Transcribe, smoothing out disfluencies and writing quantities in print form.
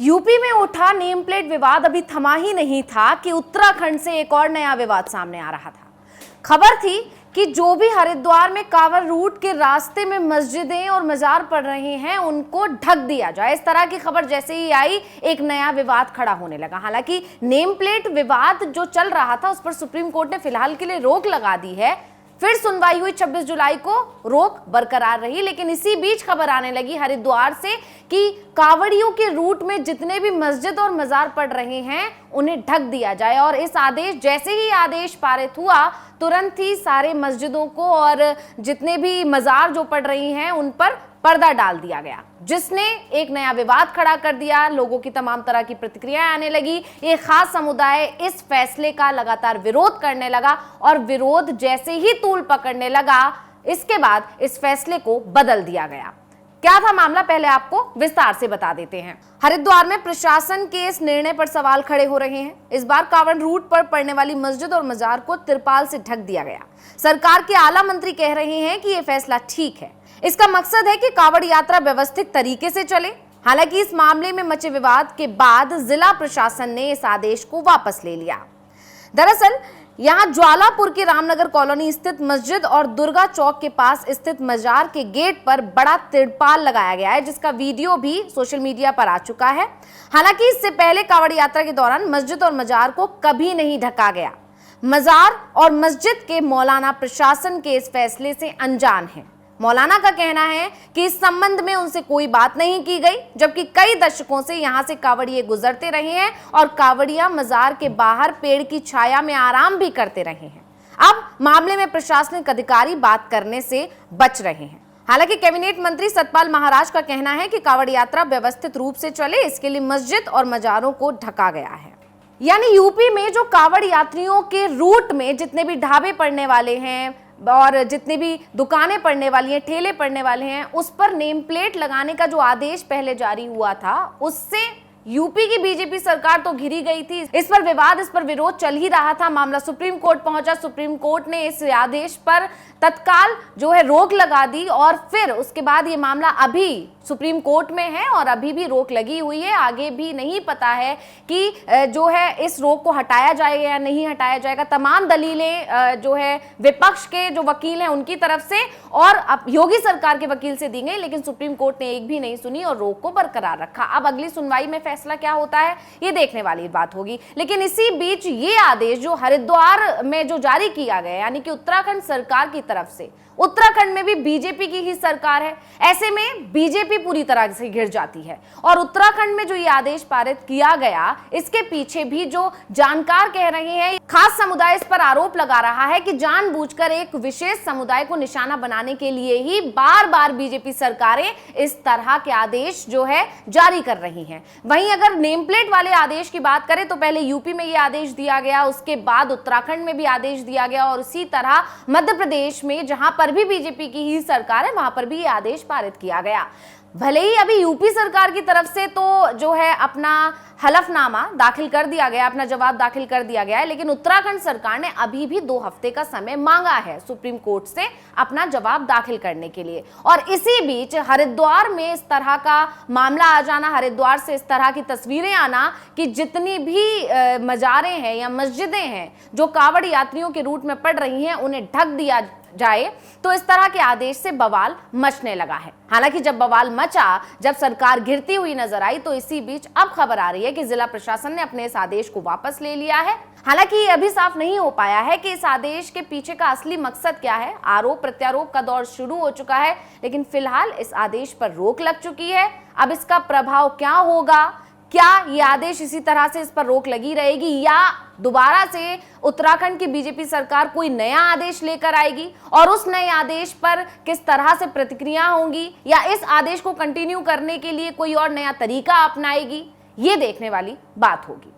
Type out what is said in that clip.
UP में उठा name plate विवाद अभी थमा ही नहीं था कि उत्तराखंड से एक और नया विवाद सामने आ रहा था। खबर थी कि जो भी हरिद्वार में कांवड़ रूट के रास्ते में मस्जिदें और मजार पड़ रहे हैं उनको ढक दिया जाए। इस तरह की खबर जैसे ही आई एक नया विवाद खड़ा होने लगा। हालांकि नेम प्लेट विवाद जो चल रहा था उस पर सुप्रीम कोर्ट ने फिलहाल के लिए रोक लगा दी है। फिर सुनवाई हुई 26 जुलाई को, रोक बरकरार रही। लेकिन इसी बीच खबर आने लगी हरिद्वार से कि कांवड़ियों के रूट में जितने भी मस्जिद और मजार पड़ रहे हैं उन्हें ढक दिया जाए। और इस आदेश जैसे ही आदेश पारित हुआ तुरंत ही सारे मस्जिदों को और जितने भी मजार जो पड़ रही हैं उन पर पर्दा डाल दिया गया, जिसने एक नया विवाद खड़ा कर दिया। लोगों की तमाम तरह की प्रतिक्रियाएं आने लगी। एक खास समुदाय इस फैसले का लगातार विरोध करने लगा और विरोध जैसे ही तूल पकड़ने लगा इसके बाद इस फैसले को बदल दिया गया। क्या था मामला, पहले आपको विस्तार से बता देते हैं। हरिद्वार में प्रशासन के इस निर्णय पर सवाल खड़े हो रहे हैं। इस बार कांवड़ रूट पर पड़ने वाली मस्जिद और मजार को तिरपाल से ढक दिया गया। सरकार के आला मंत्री कह रहे हैं कि यह फैसला ठीक है। इसका मकसद है कि कांवड़ यात्रा व्यवस्थित तरीके से चले। हालांकि इस मामले में मचे विवाद के बाद जिला प्रशासन ने इस आदेश को वापस ले लिया। दरअसल यहां ज्वालापुर के रामनगर कॉलोनी स्थित मस्जिद और दुर्गा चौक के पास स्थित मजार के गेट पर बड़ा तिरपाल लगाया गया है, जिसका वीडियो भी सोशल मीडिया पर आ चुका है। हालांकि इससे पहले कांवड़ यात्रा के दौरान मस्जिद और मजार को कभी नहीं ढका गया। मजार और मस्जिद के मौलाना प्रशासन के इस फैसले से अनजान हैं। मौलाना का कहना है कि इस संबंध में उनसे कोई बात नहीं की गई, जबकि कई दशकों से यहां से कांवड़िए गुजरते रहे हैं और कांवड़िया मजार के बाहर पेड़ की छाया में आराम भी करते रहे हैं। अब मामले में प्रशासनिक अधिकारी बात करने से बच रहे हैं। हालांकि कैबिनेट मंत्री सतपाल महाराज का कहना है कि कांवड़ यात्रा व्यवस्थित रूप से चले, इसके लिए मस्जिद और मजारों को ढका गया है। यानी यूपी में जो कांवड़ यात्रियों के रूट में जितने भी ढाबे पड़ने वाले हैं और जितनी भी दुकानें पड़ने वाली हैं, ठेले पड़ने वाले हैं, उस पर नेम प्लेट लगाने का जो आदेश पहले जारी हुआ था उससे यूपी की बीजेपी सरकार तो घिरी गई थी। इस पर विवाद, इस पर विरोध चल ही रहा था। मामला सुप्रीम कोर्ट पहुंचा। सुप्रीम कोर्ट ने इस आदेश पर तत्काल जो है रोक लगा दी और फिर उसके बाद ये मामला अभी सुप्रीम कोर्ट में है और अभी भी रोक लगी हुई है। आगे भी नहीं पता है कि जो है इस रोक को हटाया जाएगा या नहीं हटाया जाएगा। तमाम दलीलें जो है विपक्ष के जो वकील हैं उनकी तरफ से और योगी सरकार के वकील से दी गई, लेकिन सुप्रीम कोर्ट ने एक भी नहीं सुनी और रोक को बरकरार रखा। अब अगली सुनवाई में फैसला क्या होता है ये देखने वाली बात होगी। लेकिन इसी बीच ये आदेश जो हरिद्वार में जो जारी किया गया, यानी कि उत्तराखंड सरकार की तरफ से, उत्तराखंड में भी बीजेपी की ही सरकार है, ऐसे में बीजेपी पूरी तरह से घिर जाती है। और उत्तराखंड में जो ये आदेश पारित किया गया इसके पीछे भी जो जानकार कह रहे हैं, खास समुदाय इस पर आरोप लगा रहा है कि जानबूझकर एक विशेष समुदाय को निशाना बनाने के लिए ही बार बार बीजेपी सरकारें इस तरह के आदेश जो है जारी कर रही हैं। वहीं अगर नेम प्लेट वाले आदेश की बात करें तो पहले यूपी में ये आदेश दिया गया, उसके बाद उत्तराखंड में भी आदेश दिया गया और इसी तरह मध्य प्रदेश में जहां पर भी बीजेपी की ही सरकार है वहां पर भी ये आदेश पारित किया गया। भले ही अभी यूपी सरकार की तरफ से तो जो है अपना हलफनामा दाखिल कर दिया गया, अपना जवाब दाखिल कर दिया गया है, लेकिन उत्तराखंड सरकार ने अभी भी 2 हफ्ते का समय मांगा है सुप्रीम कोर्ट से अपना जवाब दाखिल करने के लिए। और इसी बीच हरिद्वार में इस तरह का मामला आ जाना, हरिद्वार से इस तरह की तस्वीरें आना कि जितनी भी मजारें हैं या मस्जिदें हैं जो कांवड़ यात्रियों के रूट में पड़ रही हैं उन्हें ढक दिया जाए, तो इस तरह के आदेश से बवाल मचने लगा है। हालांकि जब बवाल मचा, जब सरकार घिरती हुई नजर आई, तो इसी बीच अब खबर आ रही है कि जिला प्रशासन ने अपने इस आदेश को वापस ले लिया है। हालांकि ये अभी साफ नहीं हो पाया है कि इस आदेश के पीछे का असली मकसद क्या है। आरोप प्रत्यारोप का दौर शुरू हो चुका है, लेकिन फिलहाल इस आदेश पर रोक लग चुकी है। अब इसका प्रभाव क्या होगा, क्या ये आदेश इसी तरह से इस पर रोक लगी रहेगी या दोबारा से उत्तराखंड की बीजेपी सरकार कोई नया आदेश लेकर आएगी और उस नए आदेश पर किस तरह से प्रतिक्रिया होंगी या इस आदेश को कंटिन्यू करने के लिए कोई और नया तरीका अपनाएगी, ये देखने वाली बात होगी।